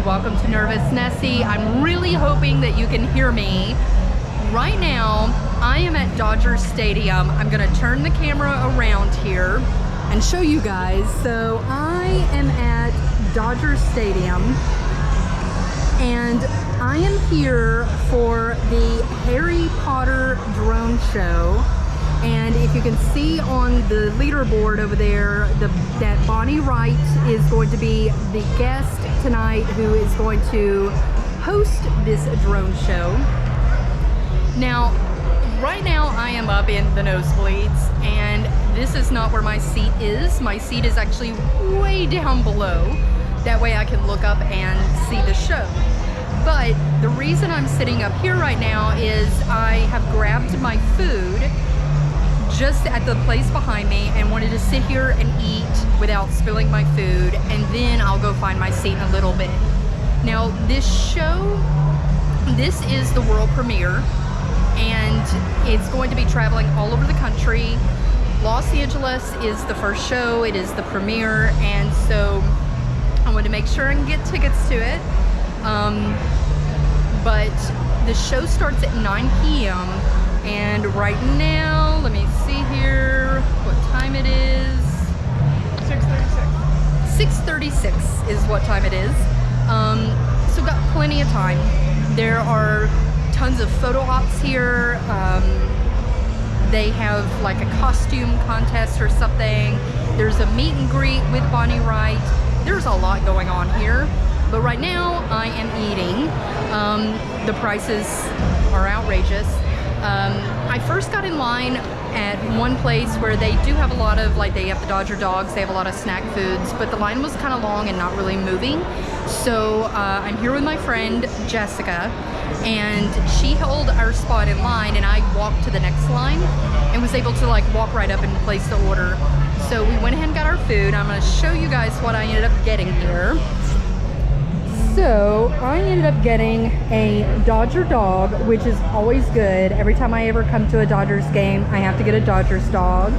and welcome to Nervous Nessie. I'm really hoping that you can hear me. Right now, I am at Dodger Stadium. I'm gonna turn the camera around here and show you guys. So I am at Dodger Stadium and I am here for the Harry Potter drone show. And if you can see on the leaderboard over there, that Bonnie Wright is going to be the guest tonight who is going to host this drone show. Now, right now I am up in the nosebleeds and this is not where my seat is. My seat is actually way down below. That way I can look up and see the show. But the reason I'm sitting up here right now is I have grabbed my food just at the place behind me and wanted to sit here and eat without spilling my food, and then I'll go find my seat in a little bit. Now this show, this is the world premiere and it's going to be traveling all over the country. Los Angeles is the first show, it is the premiere, and so I want to make sure I can get tickets to it. But the show starts at 9 p.m. and right now, let me see here what time it is. 6:36 is what time it is. So got plenty of time. There are tons of photo ops here. They have like a costume contest or something. There's a meet and greet with Bonnie Wright. There's a lot going on here. But right now I am eating. The prices are outrageous. I first got in line at one place where they do have a lot of, like, they have the Dodger dogs, they have a lot of snack foods, but the line was kind of long and not really moving. So I'm here with my friend Jessica, and she held our spot in line and I walked to the next line and was able to like walk right up and place the order. So we went ahead and got our food. I'm going to show you guys what I ended up getting here. So I ended up getting a Dodger dog, which is always good. Every time I ever come to a Dodgers game, I have to get a Dodgers dog.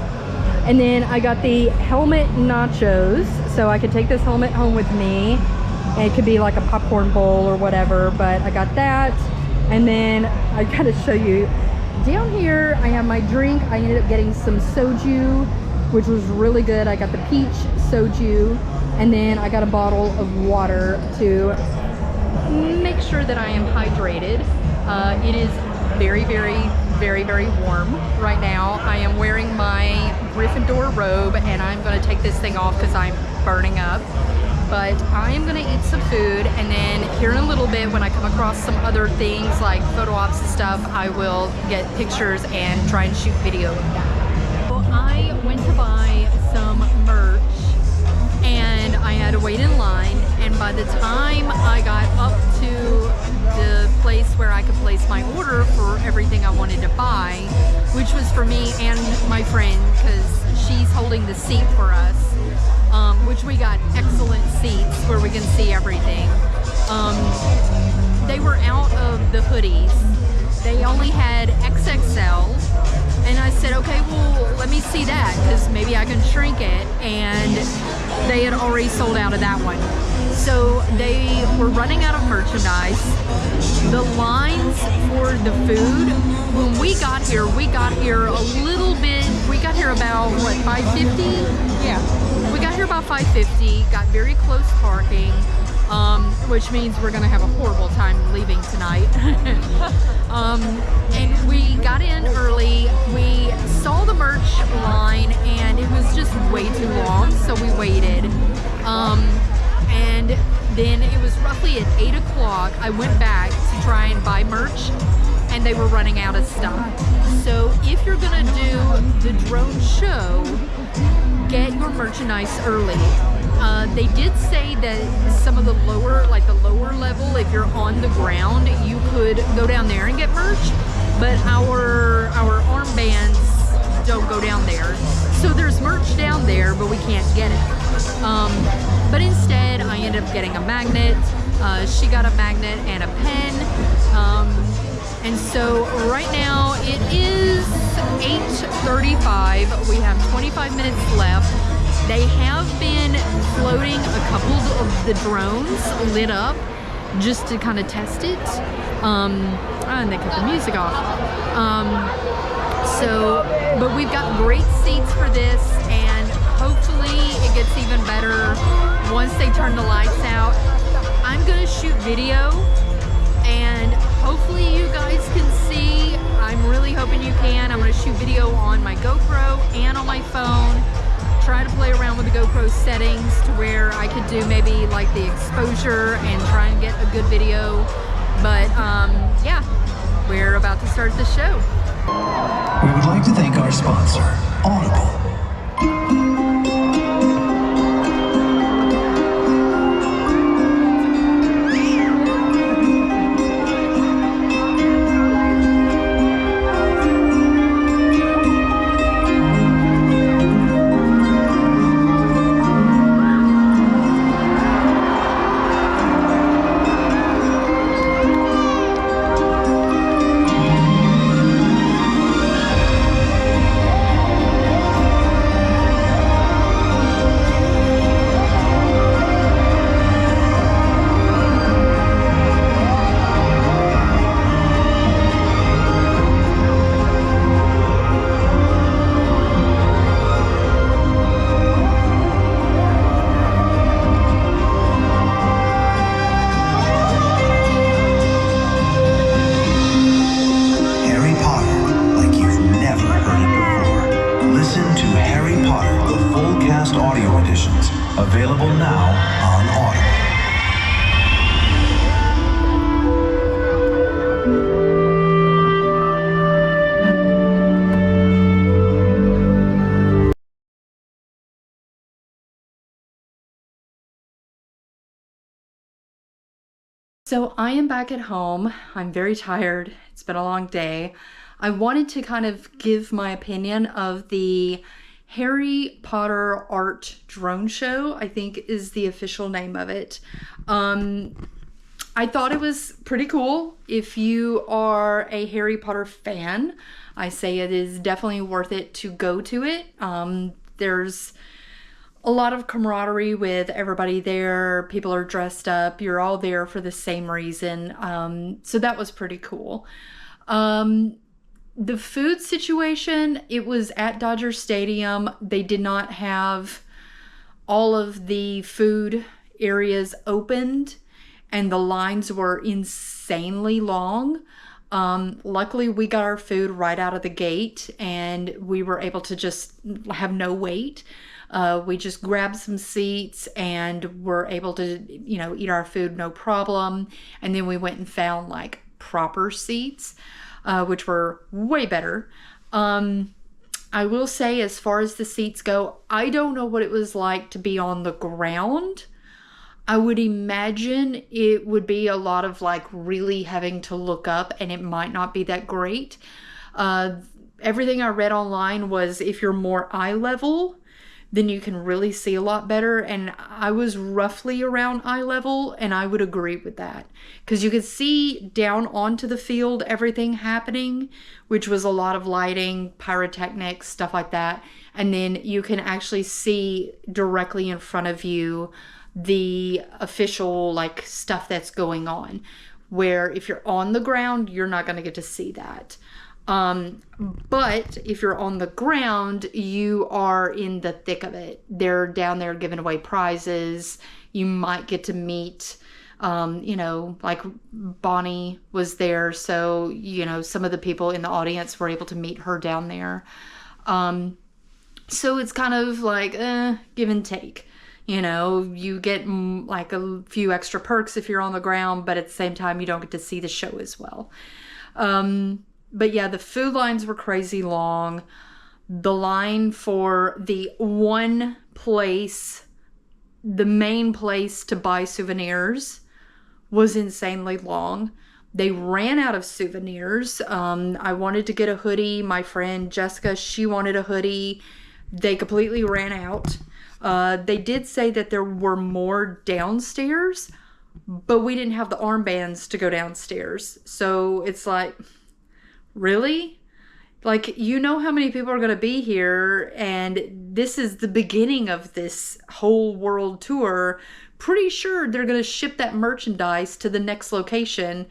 And then I got the helmet nachos, so I could take this helmet home with me. And it could be like a popcorn bowl or whatever, but I got that. And then I gotta show you, down here I have my drink. I ended up getting some soju, which was really good. I got the peach soju. And then I got a bottle of water to make sure that I am hydrated. It is very, very, very, very warm right now. I am wearing my Gryffindor robe and I'm gonna take this thing off because I'm burning up. But I am gonna eat some food, and then here in a little bit when I come across some other things like photo ops and stuff, I will get pictures and try and shoot video of that. So I went to buy some merch and I had to wait in line, and by the time I got up to the place where I could place my order for everything I wanted to buy, which was for me and my friend because she's holding the seat for us, which we got excellent seats where we can see everything. They were out of the hoodies. They only had XXL. And I said, okay, well, let me see that because maybe I can shrink it. And they had already sold out of that one. So they were running out of merchandise. The lines for the food, when we got here a little bit, we got here about, what, 5:50? Yeah. We got here about 5:50, got very close parking. Which means we're gonna have a horrible time leaving tonight. And we got in early, we saw the merch line and it was just way too long, so we waited. And then it was roughly at 8 o'clock, I went back to try and buy merch and they were running out of stock. So if you're gonna do the drone show, get your merchandise early. They did say that some of the lower, like the lower level, if you're on the ground, you could go down there and get merch, but our armbands don't go down there. So there's merch down there, but we can't get it. But instead, I ended up getting a magnet. She got a magnet and a pen. And so right now it is 8:35. We have 25 minutes left. They have been floating a couple of the drones lit up just to kind of test it. And they cut the music off. But we've got great seats for this, and hopefully it gets even better once they turn the lights out. I'm gonna shoot video, and hopefully you guys can see. I'm really hoping you can. I'm gonna shoot video on my GoPro and on my phone. Try to play around with the GoPro settings to where I could do maybe like the exposure and try and get a good video. But yeah, we're about to start the show. We would like to thank our sponsor, Audible. Audio editions available now on Audible. So I am back at home. I'm very tired. It's been a long day. I wanted to kind of give my opinion of the Harry Potter art drone show, I think is the official name of it. I thought it was pretty cool. If you are a Harry Potter fan, I say it is definitely worth it to go to it. There's a lot of camaraderie with everybody there. People are dressed up. You're all there for the same reason. So that was pretty cool. The food situation, it was at Dodger Stadium. They did not have all of the food areas opened, and the lines were insanely long. Luckily, we got our food right out of the gate, and we were able to just have no wait. We just grabbed some seats and were able to, you know, eat our food no problem. And then we went and found like proper seats, which were way better. I will say, as far as the seats go, I don't know what it was like to be on the ground. I would imagine it would be a lot of like really having to look up, and it might not be that great. Everything I read online was if you're more eye level, then you can really see a lot better. And I was roughly around eye level, and I would agree with that. Because you could see down onto the field everything happening, which was a lot of lighting, pyrotechnics, stuff like that. And then you can actually see directly in front of you the official like stuff that's going on. Where if you're on the ground, you're not going to get to see that. But if you're on the ground, you are in the thick of it. They're down there giving away prizes. You might get to meet, you know, like Bonnie was there. So, you know, some of the people in the audience were able to meet her down there. So it's kind of like, give and take. You know, you get like a few extra perks if you're on the ground, but at the same time, you don't get to see the show as well. But yeah, the food lines were crazy long. The line for the one place, the main place to buy souvenirs, was insanely long. They ran out of souvenirs. I wanted to get a hoodie. My friend Jessica, she wanted a hoodie. They completely ran out. They did say that there were more downstairs, but we didn't have the armbands to go downstairs. So it's like, really? Like, you know how many people are going to be here, and this is the beginning of this whole world tour. Pretty sure they're going to ship that merchandise to the next location,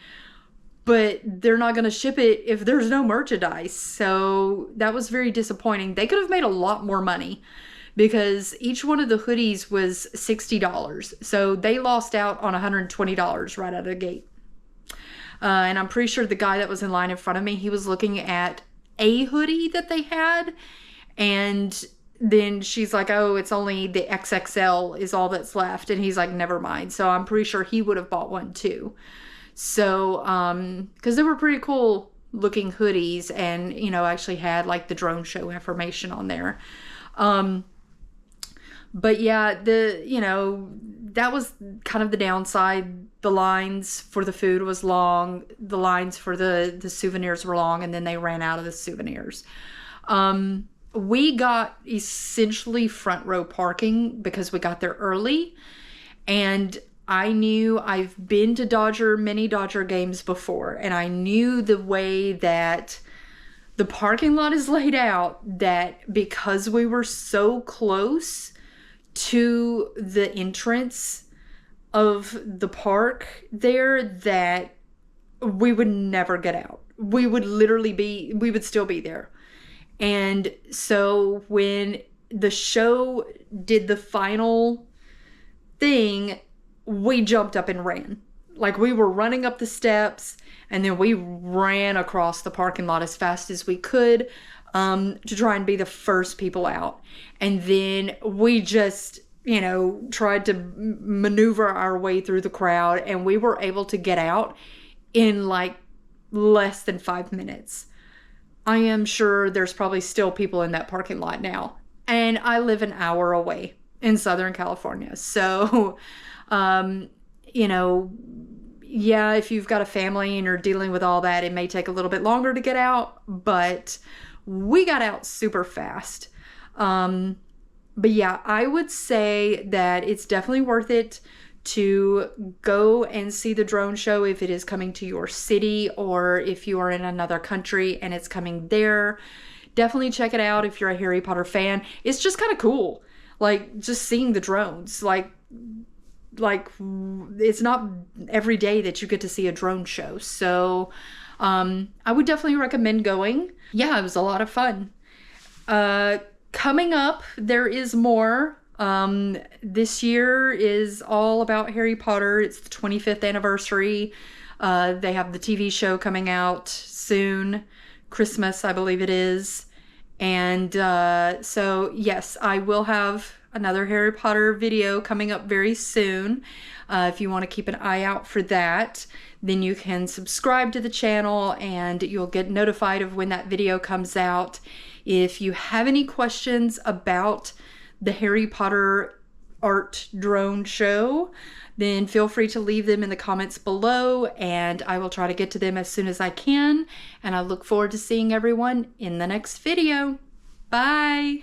but they're not going to ship it if there's no merchandise. So that was very disappointing. They could have made a lot more money because each one of the hoodies was $60. So they lost out on $120 right out of the gate. And I'm pretty sure the guy that was in line in front of me, he was looking at a hoodie that they had, and then she's like, oh, it's only the XXL is all that's left, and he's like, never mind. So I'm pretty sure he would have bought one too. So because they were pretty cool looking hoodies, and you know, actually had like the drone show information on there. But yeah, that was kind of the downside. The lines for the food was long. The lines for the souvenirs were long, and then they ran out of the souvenirs. We got essentially front row parking because we got there early. And I knew, I've been to many Dodger games before, and I knew the way that the parking lot is laid out, that because we were so close to the entrance of the park there, that we would never get out. We would still be there. And so when the show did the final thing, we jumped up and ran. Like, we were running up the steps, and then we ran across the parking lot as fast as we could, to try and be the first people out. And then we just, tried to maneuver our way through the crowd, and we were able to get out in like less than 5 minutes. I am sure there's probably still people in that parking lot now. And I live an hour away in Southern California. So, yeah, if you've got a family and you're dealing with all that, it may take a little bit longer to get out, but we got out super fast. But yeah, I would say that it's definitely worth it to go and see the drone show if it is coming to your city, or if you are in another country and it's coming there. Definitely check it out if you're a Harry Potter fan. It's just kind of cool, like just seeing the drones. Like it's not every day that you get to see a drone show. So I would definitely recommend going. Yeah, it was a lot of fun. Coming up, there is more. This year is all about Harry Potter. It's the 25th anniversary. They have the TV show coming out soon. Christmas, I believe it is. And so, yes, I will have another Harry Potter video coming up very soon. If you want to keep an eye out for that, then you can subscribe to the channel and you'll get notified of when that video comes out. If you have any questions about the Harry Potter art drone show, then feel free to leave them in the comments below, and I will try to get to them as soon as I can. And I look forward to seeing everyone in the next video. Bye!